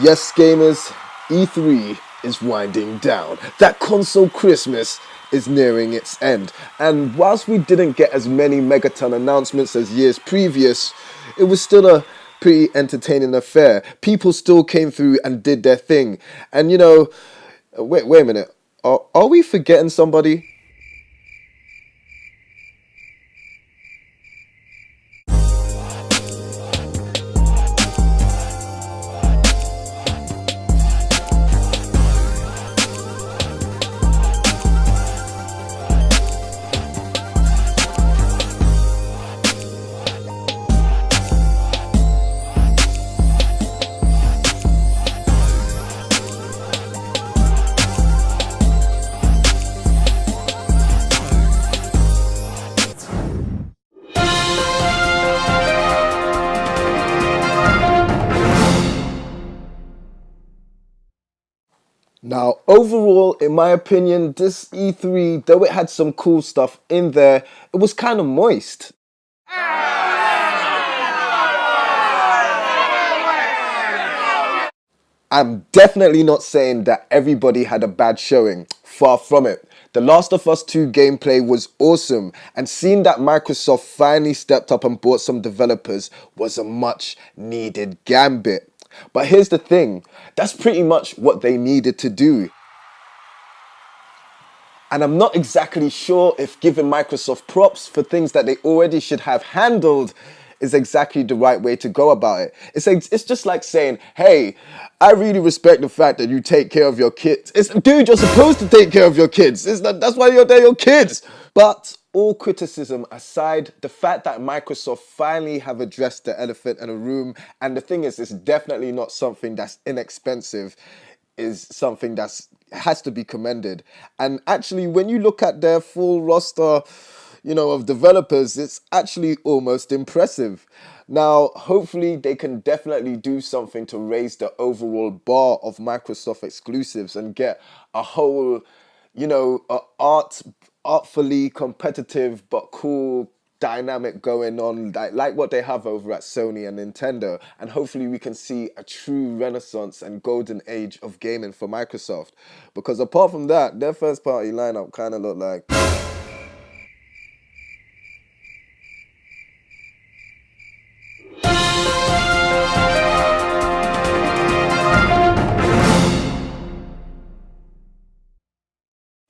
Yes, gamers, E3 is winding down. That console Christmas is nearing its end. And whilst we didn't get as many Megaton announcements as years previous, it was still a pretty entertaining affair. People still came through and did their thing. And wait a minute. Are we forgetting somebody? Now, overall, in my opinion, this E3, though it had some cool stuff in there, it was kind of moist. I'm definitely not saying that everybody had a bad showing. Far from it. The Last of Us 2 gameplay was awesome, and seeing that Microsoft finally stepped up and bought some developers was a much needed gambit. But here's the thing, that's pretty much what they needed to do. And I'm not exactly sure if giving Microsoft props for things that they already should have handled is exactly the right way to go about it. It's just like saying, hey, I really respect the fact that you take care of your kids. Dude, you're supposed to take care of your kids. That's why they're your kids. But all criticism aside, the fact that Microsoft finally have addressed the elephant in the room, and the thing is, it's definitely not something that's inexpensive, is something that's has to be commended. And actually, when you look at their full roster, of developers, it's actually almost impressive. Now, hopefully, they can definitely do something to raise the overall bar of Microsoft exclusives and get a whole, artfully competitive but cool dynamic going on, like what they have over at Sony and Nintendo, and hopefully we can see a true renaissance and golden age of gaming for Microsoft, because apart from that, their first party lineup kind of looked like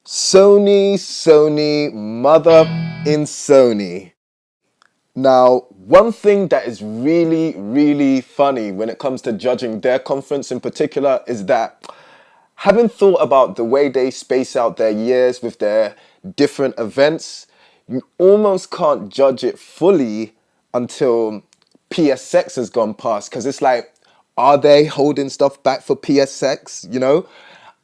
Sony, mother in Sony. Now, one thing that is really, really funny when it comes to judging their conference in particular is that, having thought about the way they space out their years with their different events, you almost can't judge it fully until PSX has gone past. Because it's like, are they holding stuff back for PSX?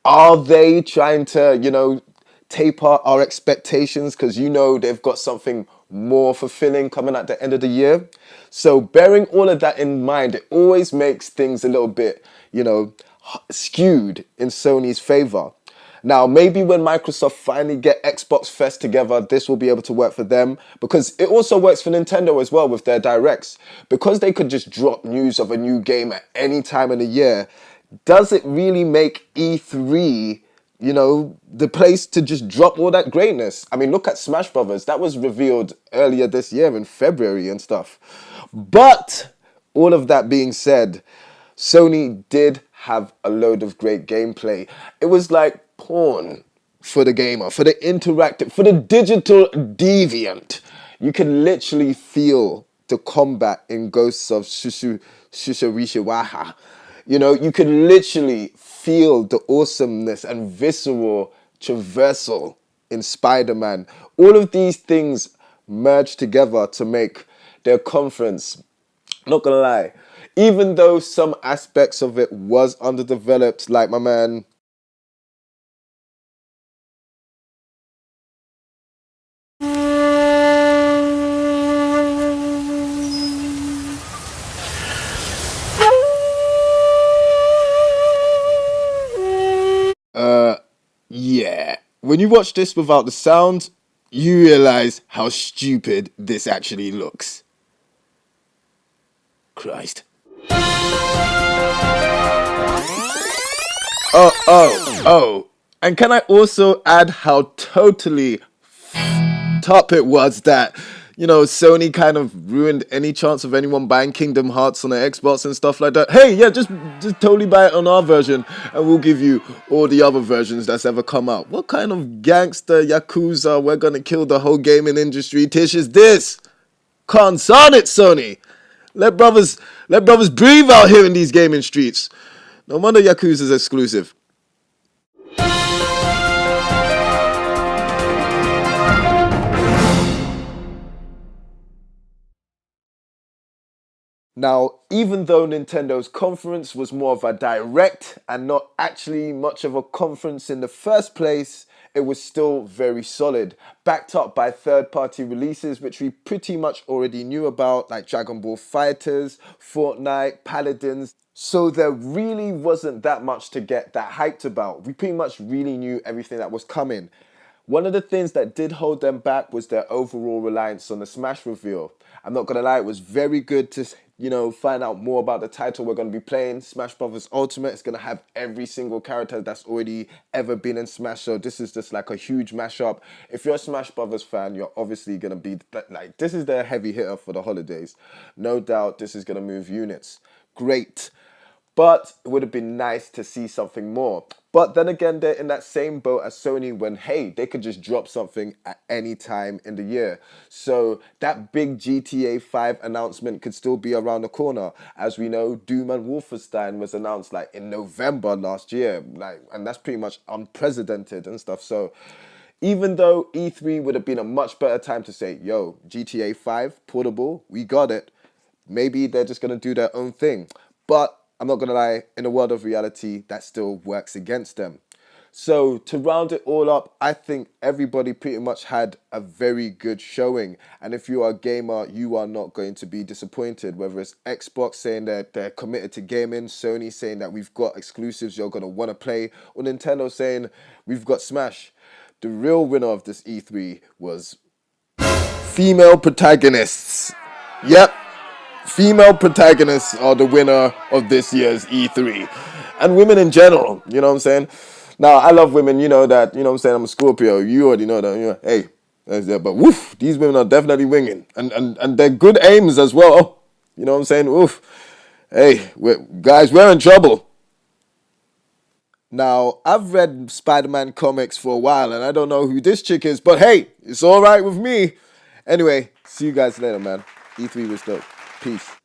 Are they trying to, taper our expectations because they've got something more fulfilling coming at the end of the year? So bearing all of that in mind, it always makes things a little bit, skewed in Sony's favor. Now, maybe when Microsoft finally get Xbox Fest together, this will be able to work for them, because it also works for Nintendo as well with their directs. Because they could just drop news of a new game at any time in the year, does it really make E3, the place to just drop all that greatness? I mean, look at Smash Brothers. That was revealed earlier this year in February and stuff. But all of that being said, Sony did have a load of great gameplay. It was like porn for the gamer, for the interactive, for the digital deviant. You can literally feel the combat in Ghosts of Shusharishiwaha. You can literally feel the awesomeness and visceral traversal in Spider-Man. All of these things merge together to make their conference, not gonna lie, even though some aspects of it was underdeveloped, like my man, yeah. When you watch this without the sound, you realize how stupid this actually looks. Christ. Oh. And can I also add how totally top it was that, Sony kind of ruined any chance of anyone buying Kingdom Hearts on the Xbox and stuff like that. Hey, yeah, just totally buy it on our version and we'll give you all the other versions that's ever come out. What kind of gangster Yakuza, we're gonna kill the whole gaming industry Tish is this? Concern it, Sony. Let brothers breathe out here in these gaming streets. No wonder Yakuza's exclusive. Now, even though Nintendo's conference was more of a direct and not actually much of a conference in the first place, it was still very solid, backed up by third-party releases which we pretty much already knew about, like Dragon Ball Fighters, Fortnite, Paladins. So there really wasn't that much to get that hyped about. We pretty much really knew everything that was coming. One of the things that did hold them back was their overall reliance on the Smash reveal. I'm not gonna lie, it was very good to, find out more about the title we're gonna be playing. Smash Brothers Ultimate is gonna have every single character that's already ever been in Smash, so this is just like a huge mashup. If you're a Smash Brothers fan, you're obviously gonna be like, this is their heavy hitter for the holidays. No doubt this is gonna move units. Great. But it would have been nice to see something more. But then again, they're in that same boat as Sony when, hey, they could just drop something at any time in the year. So that big GTA 5 announcement could still be around the corner. As we know, Doom and Wolfenstein was announced like in November last year. And that's pretty much unprecedented and stuff. So even though E3 would have been a much better time to say, yo, GTA 5, portable, we got it. Maybe they're just going to do their own thing. But I'm not going to lie, in a world of reality, that still works against them. So to round it all up, I think everybody pretty much had a very good showing. And if you are a gamer, you are not going to be disappointed. Whether it's Xbox saying that they're committed to gaming, Sony saying that we've got exclusives you're going to want to play, or Nintendo saying we've got Smash. The real winner of this E3 was female protagonists. Yep. Female protagonists are the winner of this year's E3. And women in general, you know what I'm saying? Now, I love women, you know that, you know what I'm saying? I'm a Scorpio. You already know that, hey, that's that. But woof, these women are definitely winging. And they're good aims as well. You know what I'm saying? Woof. Hey, guys, we're in trouble. Now, I've read Spider-Man comics for a while, and I don't know who this chick is, but hey, it's all right with me. Anyway, see you guys later, man. E3 was dope. Peace.